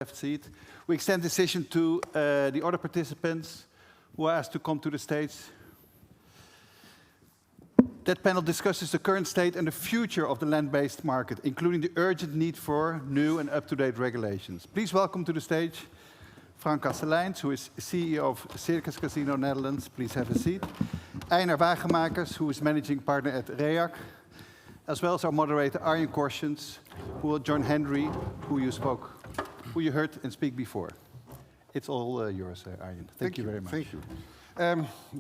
left seat. We extend the decision to the other participants who are asked to come to the stage. That panel discusses the current state and the future of the land-based market, including the urgent need for new and up-to-date regulations. Please welcome to the stage Frank Kastelijns, who is CEO of Circus Casino Netherlands. Please have a seat. Einar Waegemaekers, who is managing partner at Reac, as well as our moderator Arjan Korstjens, who will join Henry, who you heard and speak before. It's all yours, Arjan. Thank you very much. Thank you.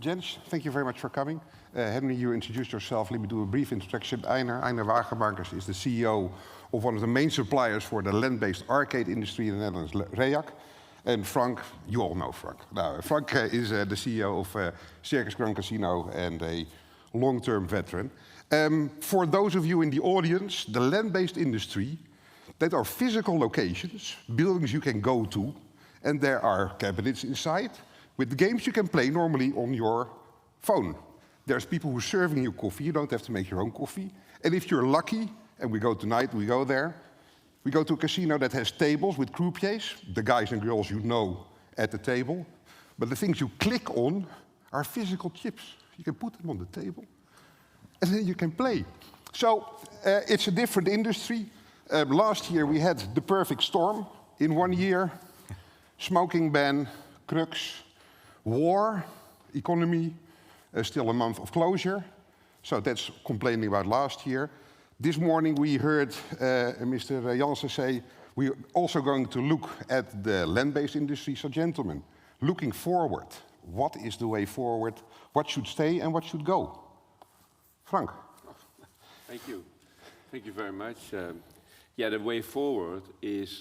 Jens, thank you very much for coming. Henry, you introduced yourself. Let me do a brief introduction. Einar Waegemaekers is the CEO of one of the main suppliers for the land-based arcade industry in the Netherlands, Reac. And Frank, you all know Frank. Now, Frank is the CEO of Circus Casino and a long-term veteran. For those of you in the audience, the land-based industry, that are physical locations, buildings you can go to, and there are cabinets inside with games you can play normally on your phone. There's people who are serving you coffee. You don't have to make your own coffee. And if you're lucky, and we go tonight, we go there, we go to a casino that has tables with croupiers, the guys and girls you know at the table. But the things you click on are physical chips. You can put them on the table, and then you can play. So it's a different industry. Last year we had the perfect storm. In 1 year, smoking ban, crux, war, economy, still a month of closure. So that's complaining about last year. This morning we heard Mr. Jansen say we're also going to look at the land-based industry. So gentlemen, looking forward, what is the way forward? What should stay and what should go? Frank. Thank you. Thank you very much. Yeah, the way forward is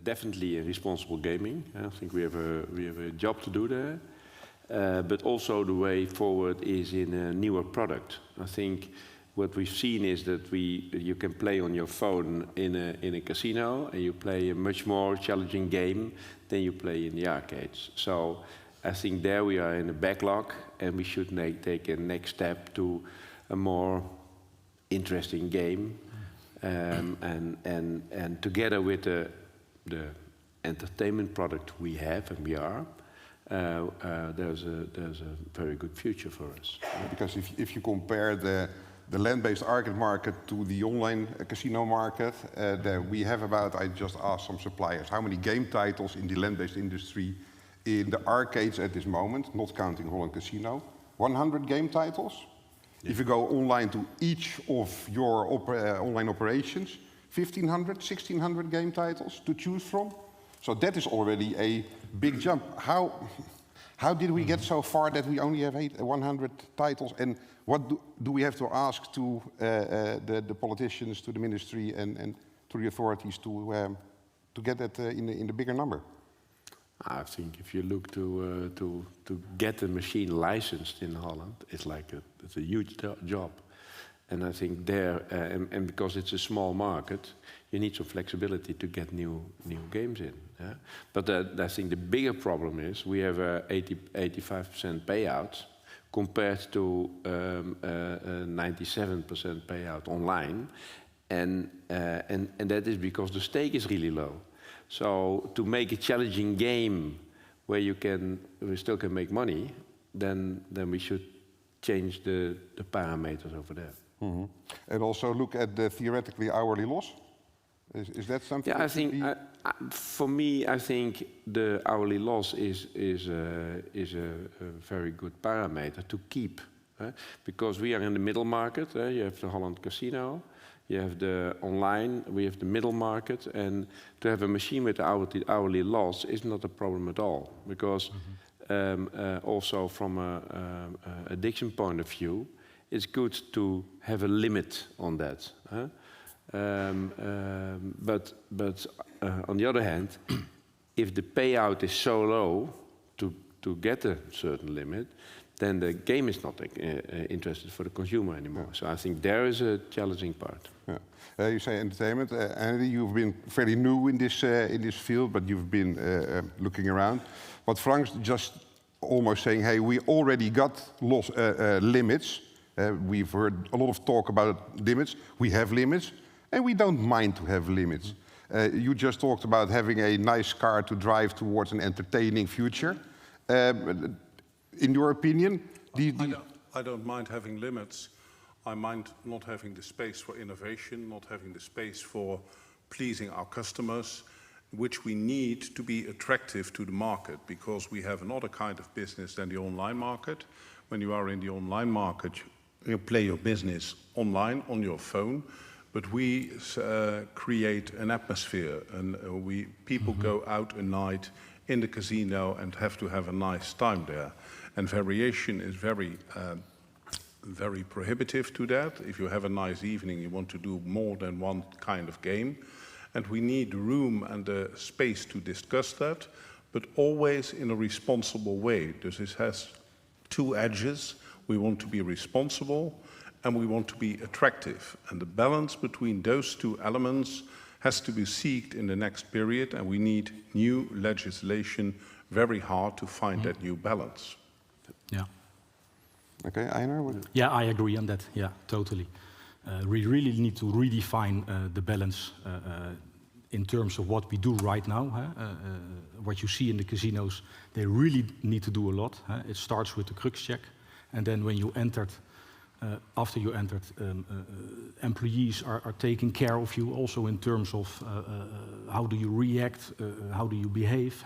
definitely a responsible gaming. I think we have a job to do there. But also the way forward is in a newer product. I think what we've seen is that you can play on your phone in a casino, and you play a much more challenging game than you play in the arcades. So I think there we are in a backlog, and we should take a next step to a more interesting game, and together with the entertainment product we have and we are, there's a very good future for us. Because if you compare the land-based arcade market to the online casino market, we have about, I just asked some suppliers, how many game titles in the land-based industry in the arcades at this moment, not counting Holland Casino, 100 game titles. Yeah. If you go online to each of your online operations, 1,500, 1,600 game titles to choose from. So that is already a big jump. How did we get so far that we only have 100 titles? And what do we have to ask to the politicians, to the ministry, and to the authorities to get that in the bigger number? I think if you look to get a machine licensed in Holland, it's a huge job. And I think there, and because it's a small market, you need some flexibility to get new games in. Yeah? But I think the bigger problem is we have 85% payout compared to 97% payout online, and that is because the stake is really low. So to make a challenging game where we still can make money, then we should change the parameters over there. Mm-hmm. And also look at the theoretically hourly loss. Is that something? Yeah, I think for me, I think the hourly loss is a very good parameter to keep, because we are in the middle market. You have the Holland Casino, you have the online, we have the middle market, and to have a machine with the hourly loss is not a problem at all, because also from a addiction point of view, it's good to have a limit on that. But on the other hand, if the payout is so low to get a certain limit, then the game is not interested for the consumer anymore. Yeah. So I think there is a challenging part. Yeah. You say entertainment, and you've been fairly new in this field, but you've been looking around. But Frank's just almost saying, hey, we already got limits. We've heard a lot of talk about limits. We have limits. and we don't mind to have limits. You just talked about having a nice car to drive towards an entertaining future. In your opinion, I don't mind having limits. I mind not having the space for innovation, not having the space for pleasing our customers, which we need to be attractive to the market, because we have another kind of business than the online market. When you are in the online market, you play your business online on your phone, but we create an atmosphere, and people go out at night in the casino and have to have a nice time there. And variation is very prohibitive to that. If you have a nice evening, you want to do more than one kind of game. And we need room and the space to discuss that, but always in a responsible way. This has two edges. We want to be responsible and we want to be attractive. And the balance between those two elements has to be sought in the next period, and we need new legislation very hard to find that new balance. Yeah. Okay, Einar? Yeah, I agree on that. Yeah, totally. We really need to redefine the balance in terms of what we do right now. What you see in the casinos, they really need to do a lot. It starts with the crux check, and then when you entered, after you entered, employees are taking care of you also in terms of how do you react, how do you behave,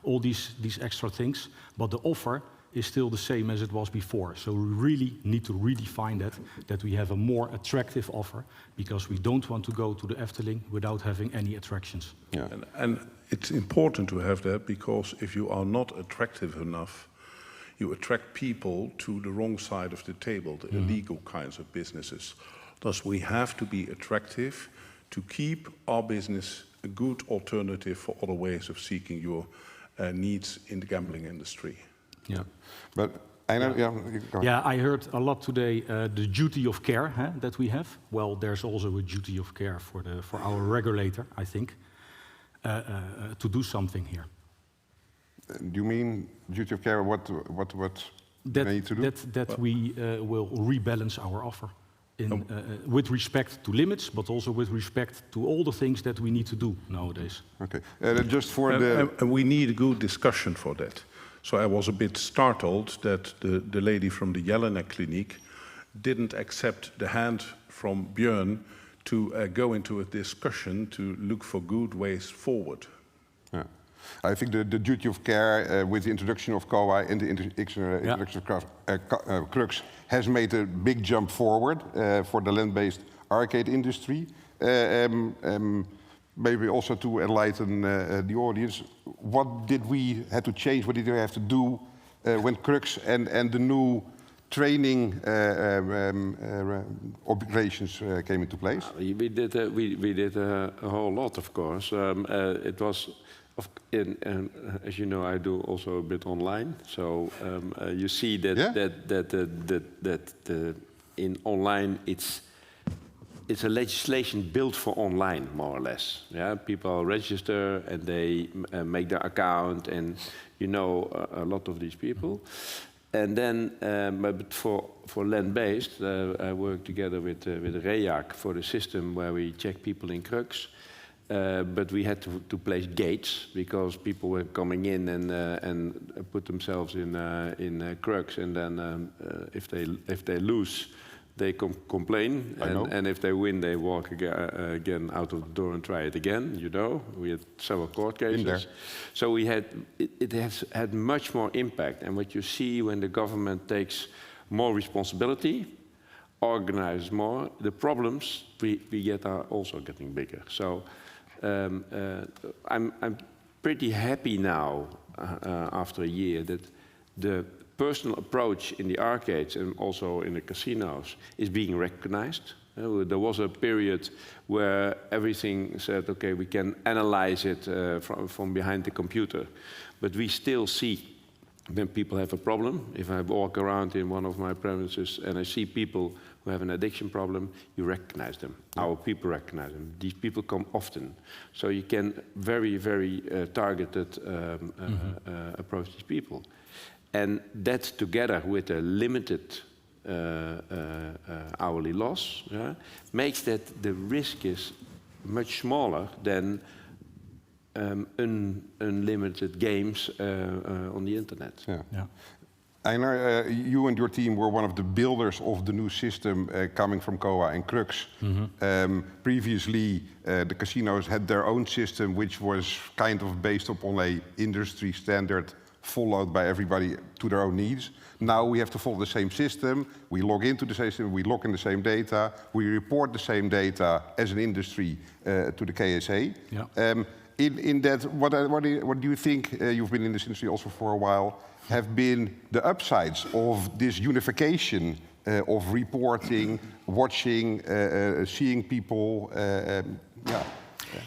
all these extra things. But the offer is still the same as it was before. So we really need to redefine that we have a more attractive offer, because we don't want to go to the Efteling without having any attractions. Yeah. And it's important to have that, because if you are not attractive enough, you attract people to the wrong side of the table, the illegal kinds of businesses. Thus, we have to be attractive to keep our business a good alternative for other ways of seeking your needs in the gambling industry. Yeah. But Einar, yeah, you go. Yeah, I heard a lot today the duty of care that we have. Well, there's also a duty of care for our regulator, I think, to do something here. Do you mean duty of care? What they need to do? That we will rebalance our offer with respect to limits, but also with respect to all the things that we need to do nowadays. Okay, just for the... And we need a good discussion for that. So I was a bit startled that the lady from the Jelinek Clinic didn't accept the hand from Björn to go into a discussion to look for good ways forward. Yeah. I think the duty of care with the introduction of COA and the introduction of Crux has made a big jump forward for the land-based arcade industry. Maybe also to enlighten the audience, what did we have to change? What did we have to do when Crux and the new training operations came into place? We did a whole lot, of course. It was, as you know, I do also a bit online. So you see that in online it's a legislation built for online, more or less. Yeah, people register and they make their account, and you know a lot of these people. And then, but for land-based, I work together with Reac for the system where we check people in Crux. But we had to place gates because people were coming in and put themselves in Crux, and then if they lose, they complain, and if they win, they walk again out of the door and try it again. You know, we had several court cases. So it has had much more impact. And what you see when the government takes more responsibility, organizes more, the problems we get are also getting bigger. So I'm pretty happy now after a year that the personal approach in the arcades and also in the casinos is being recognized. There was a period where everything said, okay, we can analyze it from behind the computer. But we still see when people have a problem. If I walk around in one of my premises and I see people who have an addiction problem, you recognize them. Our people recognize them. These people come often. So you can very, very targeted approach these people. And that together with a limited hourly loss, makes that the risk is much smaller than unlimited games on the internet. Yeah. Einar, you and your team were one of the builders of the new system coming from COA and Crux. Previously, the casinos had their own system, which was kind of based upon a industry standard followed by everybody to their own needs. Now we have to follow the same system. We log into the same system, we log in the same data, we report the same data as an industry to the KSA. Yeah. In that, what do you think, you've been in this industry also for a while, have been the upsides of this unification of reporting, watching, seeing people?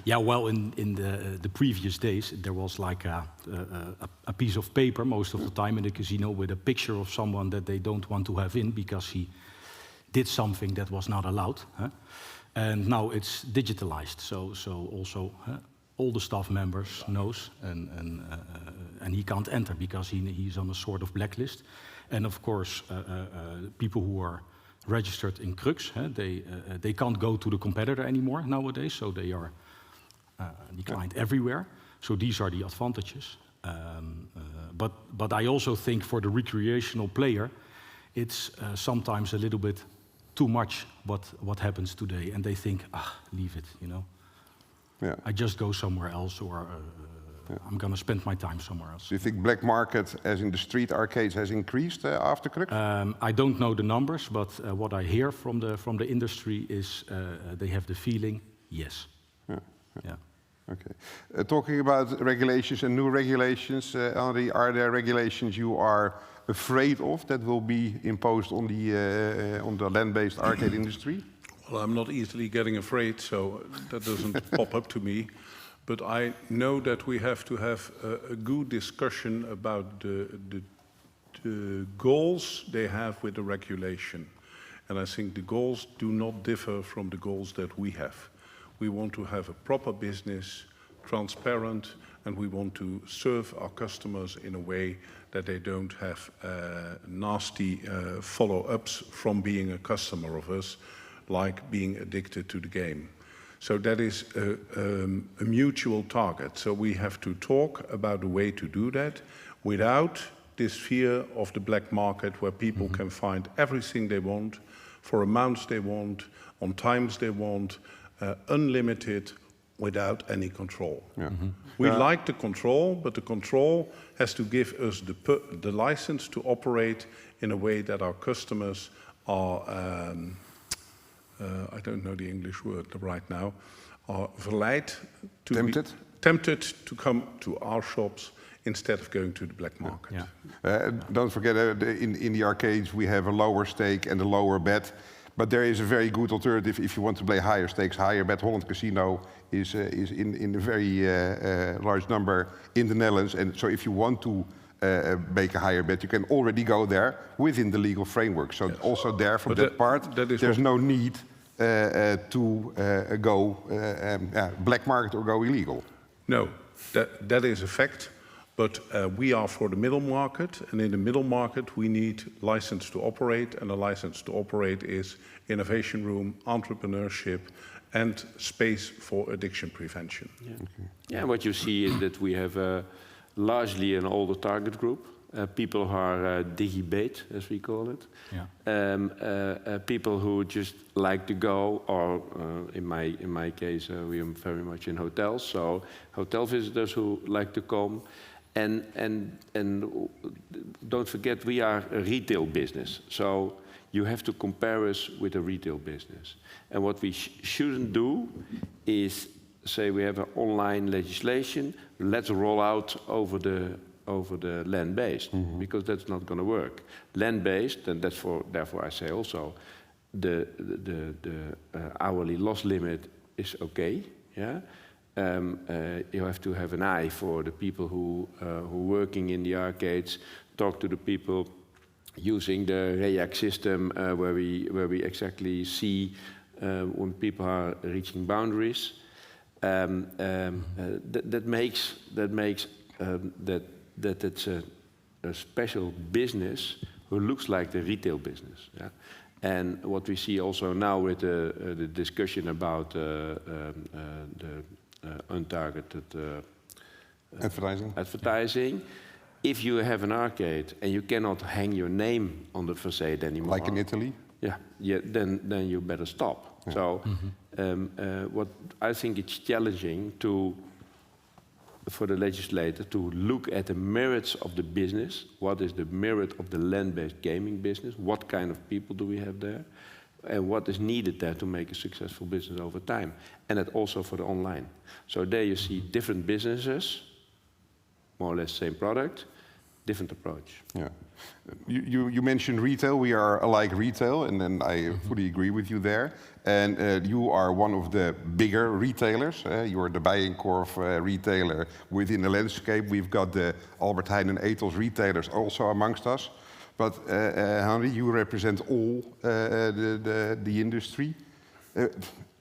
Yeah, well, in the previous days, there was like a piece of paper most of the time in the casino with a picture of someone that they don't want to have in because he did something that was not allowed. And now it's digitalized, so also all the staff members knows, and he can't enter because he's on a sort of blacklist. And of course, people who are registered in Crux, they can't go to the competitor anymore nowadays, so they are declined everywhere. So these are the advantages. But I also think for the recreational player, it's sometimes a little bit too much what happens today, and they think, leave it, you know. Yeah. I just go somewhere else, or I'm going to spend my time somewhere else. Do you think black market, as in the street arcades, has increased after Crux? I don't know the numbers, but what I hear from the industry is they have the feeling, yes. Yeah. Okay. Talking about regulations and new regulations, Henri, are there regulations you are afraid of that will be imposed on the land-based arcade industry? Well, I'm not easily getting afraid, so that doesn't pop up to me. But I know that we have to have a good discussion about the goals they have with the regulation. And I think the goals do not differ from the goals that we have. We want to have a proper business, transparent, and we want to serve our customers in a way that they don't have nasty follow-ups from being a customer of us, like being addicted to the game. So that is a mutual target. So we have to talk about a way to do that without this fear of the black market where people can find everything they want for amounts they want, on times they want, unlimited, without any control. Yeah. We like the control, but the control has to give us the license to operate in a way that our customers are, I don't know the English word right now, are verleid to tempted to come to our shops instead of going to the black market. Yeah. Don't forget, in the arcades we have a lower stake and a lower bet. But there is a very good alternative if you want to play higher stakes, higher bet. Holland Casino is in a very large number in the Netherlands. And so if you want to make a higher bet, you can already go there within the legal framework. So also there, from that part, there's no need to go black market or go illegal. No, that is a fact. But we are for the middle market, and in the middle market we need license to operate, and a license to operate is innovation room, entrepreneurship, and space for addiction prevention. Yeah, yeah, what you see is that we have largely an older target group, people who are digibate, as we call it, people who just like to go, or in my case, we are very much in hotels, so hotel visitors who like to come. And don't forget, we are a retail business, so you have to compare us with a retail business. And what we shouldn't do is say we have an online legislation, let's roll out over the land-based, because that's not going to work. Land-based, and therefore I say also the hourly loss limit is okay. Yeah. You have to have an eye for the people who are working in the arcades, talk to the people using the Reac system where we exactly see when people are reaching boundaries. That makes that it's a special business who looks like the retail business. Yeah? And what we see also now with the discussion about the untargeted advertising, if you have an arcade and you cannot hang your name on the facade anymore, like in Italy, then you better stop. Yeah. So, what I think it's challenging for the legislator to look at the merits of the business. What is the merit of the land-based gaming business? What kind of people do we have there? And what is needed there to make a successful business over time? And that also for the online. So there you see different businesses, more or less same product, different approach. Yeah. You mentioned retail. We are alike retail, and then I fully agree with you there. And you are one of the bigger retailers. You are the Bijenkorf retailer within the landscape. We've got the Albert Heijn and Ethos retailers also amongst us. But Henry, you represent all the industry.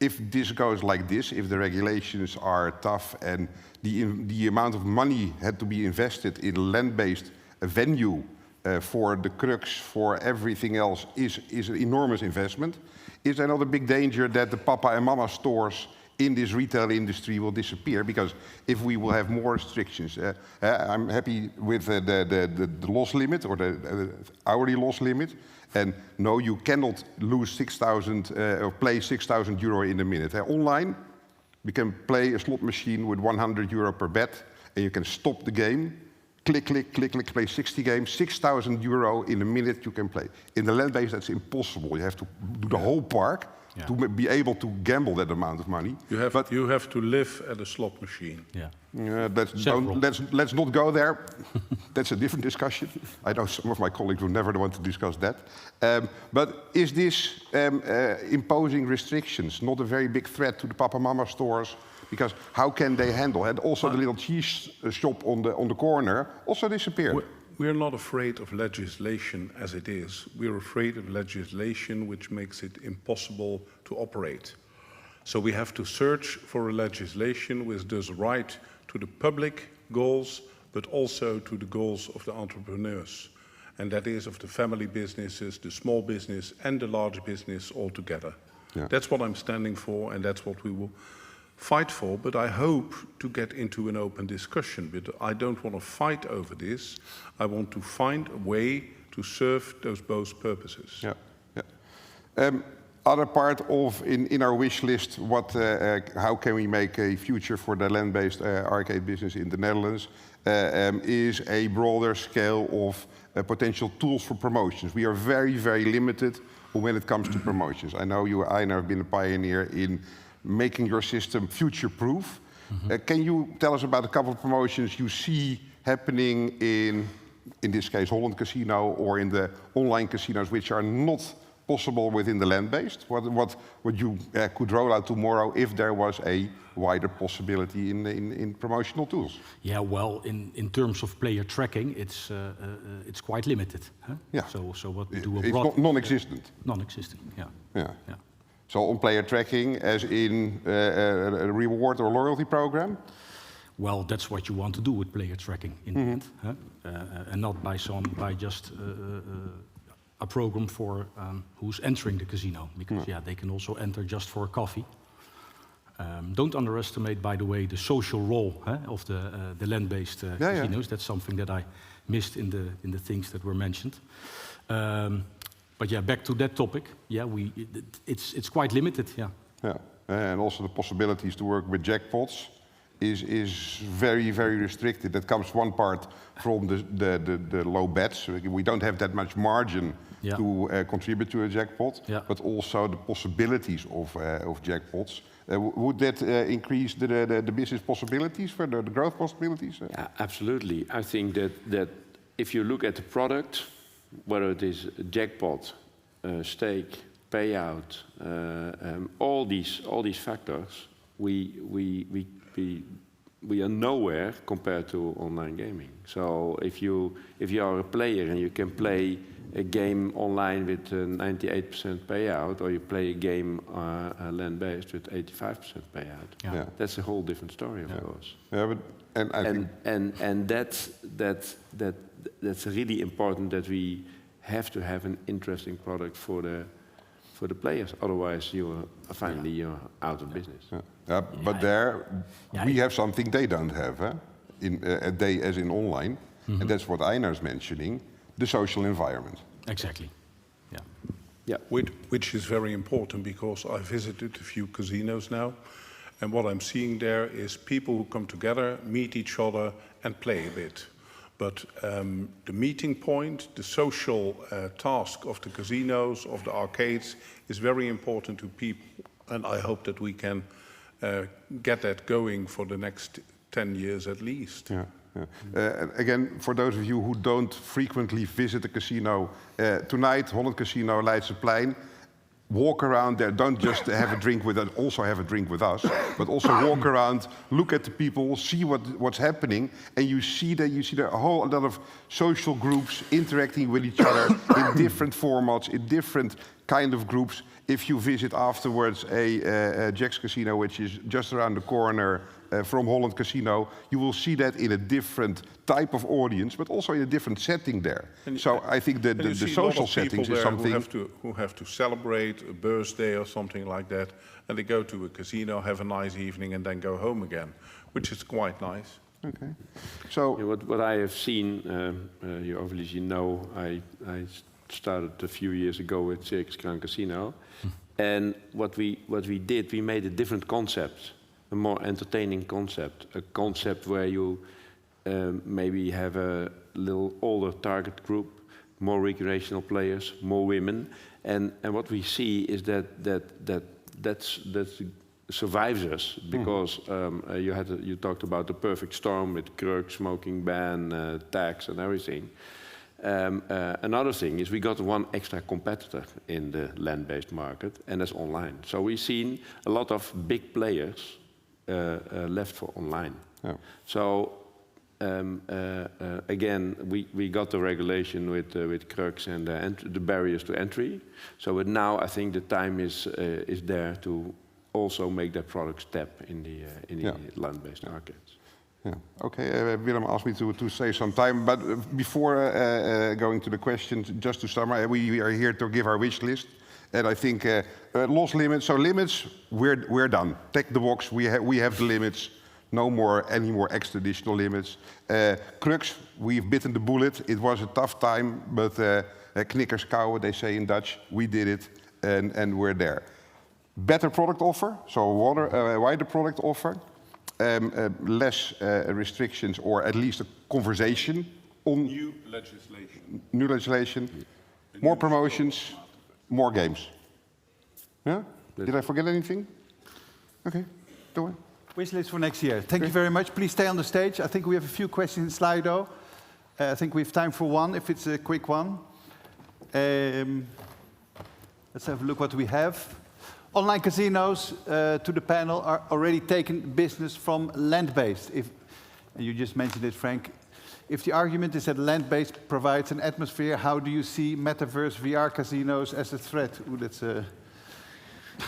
If this goes like this, if the regulations are tough and the amount of money had to be invested in land-based venue for the crux, for everything else, is an enormous investment. Is there not a big danger that the papa and mama stores in this retail industry will disappear? Because if we will have more restrictions, I'm happy with the loss limit or the hourly loss limit. And no, you cannot lose 6,000 or play 6,000 euro in a minute. Online, we can play a slot machine with 100 euro per bet, and you can stop the game. Click, click, click, click, play 60 games, 6,000 euro in a minute you can play. In the land-based, that's impossible. You have to do the whole park to be able to gamble that amount of money. You have to live at a slot machine. Let's not go there. That's a different discussion. I know some of my colleagues will never want to discuss that. But is this imposing restrictions not a very big threat to the papa-mama stores? Because how can they handle it? Also, the little cheese shop on the corner also disappeared. We're not afraid of legislation as it is. We're afraid of legislation which makes it impossible to operate. So we have to search for a legislation which does right to the public goals, but also to the goals of the entrepreneurs. And that is of the family businesses, the small business, and the large business all together. Yeah. That's what I'm standing for, and that's what we will fight for, but I hope to get into an open discussion. But I don't want to fight over this. I want to find a way to serve those both purposes. Other part of in our wish list, how can we make a future for the land-based arcade business in the Netherlands, is a broader scale of potential tools for promotions. We are very, very limited when it comes to promotions. I know you, Einar, have been a pioneer in making your system future-proof. Can you tell us about a couple of promotions you see happening in this case, Holland Casino, or in the online casinos, which are not possible within the land-based? What you could roll out tomorrow if there was a wider possibility in promotional tools? Yeah, well, in terms of player tracking, it's quite limited. Huh? Yeah. So what we do abroad... It's non-existent. Non-existent, yeah. So on player tracking, as in a reward or loyalty program? Well, that's what you want to do with player tracking in the end, huh? And not by just a program for who's entering the casino, because they can also enter just for coffee. Don't underestimate, by the way, the social role of the land-based casinos. That's something that I missed in the things that were mentioned. But yeah, back to that topic. Yeah, it's quite limited. Yeah. And also the possibilities to work with jackpots is very, very restricted. That comes one part from the low bets. We don't have that much margin to contribute to a jackpot, but also the possibilities of jackpots. Would that increase the business possibilities, for the growth possibilities? Yeah, absolutely. I think that if you look at the product, whether it is a jackpot, stake, payout, all these factors, we are nowhere compared to online gaming. So if you are a player and you can play a game online with 98% payout, or you play a game land-based with 85% payout, that's a whole different story, of course. Yeah, but and that's really important that we have to have an interesting product for the players. Otherwise, you're out of business. But we have something they don't have, huh? They as in online, and that's what Einar's mentioning, the social environment. Exactly. Yeah. Which is very important because I visited a few casinos now, and what I'm seeing there is people who come together, meet each other, and play a bit. But the meeting point, the social task of the casinos, of the arcades, is very important to people, and I hope that we can get that going for the next 10 years at least. Yeah. Again, for those of you who don't frequently visit a casino, tonight, Holland Casino, Leidseplein, walk around there, don't just have a drink with us, also have a drink with us, but also walk around, look at the people, see what's happening, and you see there a whole lot of social groups interacting with each other in different formats, in different kind of groups. If you visit afterwards a Jack's Casino, which is just around the corner from Holland Casino, you will see that in a different type of audience, but also in a different setting there. So I think that the social settings is something who have to celebrate a birthday or something like that, and they go to a casino, have a nice evening, and then go home again, which is quite nice. Okay. So what I have seen, you obviously know, I started a few years ago with Circus Casino, and what we did, we made a different concept, a more entertaining concept, a concept where you maybe have a little older target group, more recreational players, more women, and what we see is that survives us because you talked about the perfect storm with Kruk, smoking ban, tax, and everything. Another thing is we got one extra competitor in the land-based market, and that's online. So we've seen a lot of big players left for online. Yeah. So again, we got the regulation with Krux and the barriers to entry. So now I think the time is there to also make that product step in the land-based markets. Yeah. Okay, Willem asked me to save some time, but before going to the questions, just to summarize, we are here to give our wish list, and I think loss limits. So limits, we're done. Check the box. We have the limits. No more any more extra-additional limits. Krux, we've bitten the bullet. It was a tough time, but knikkers kauwen, they say in Dutch. We did it, and we're there. Better product offer, so wider product offer. Less restrictions, or at least a conversation on new legislation, more promotions, more games. Yeah? Did I forget anything? Okay, go on. Wish list for next year. Thank you very much. Please stay on the stage. I think we have a few questions in Slido. I think we have time for one, if it's a quick one. Let's have a look what we have. Online casinos, to the panel, are already taking business from land-based. And you just mentioned it, Frank. If the argument is that land-based provides an atmosphere, how do you see metaverse VR casinos as a threat? Ooh, that's a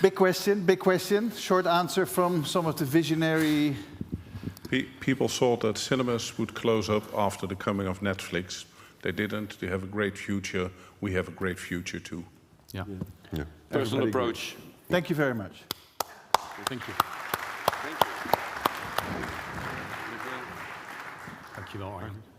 big question, big question. Short answer from some of the visionary... People thought that cinemas would close up after the coming of Netflix. They didn't. They have a great future. We have a great future too. Yeah. Personal approach. Thank you very much. Thank you. Dankjewel, Arjan.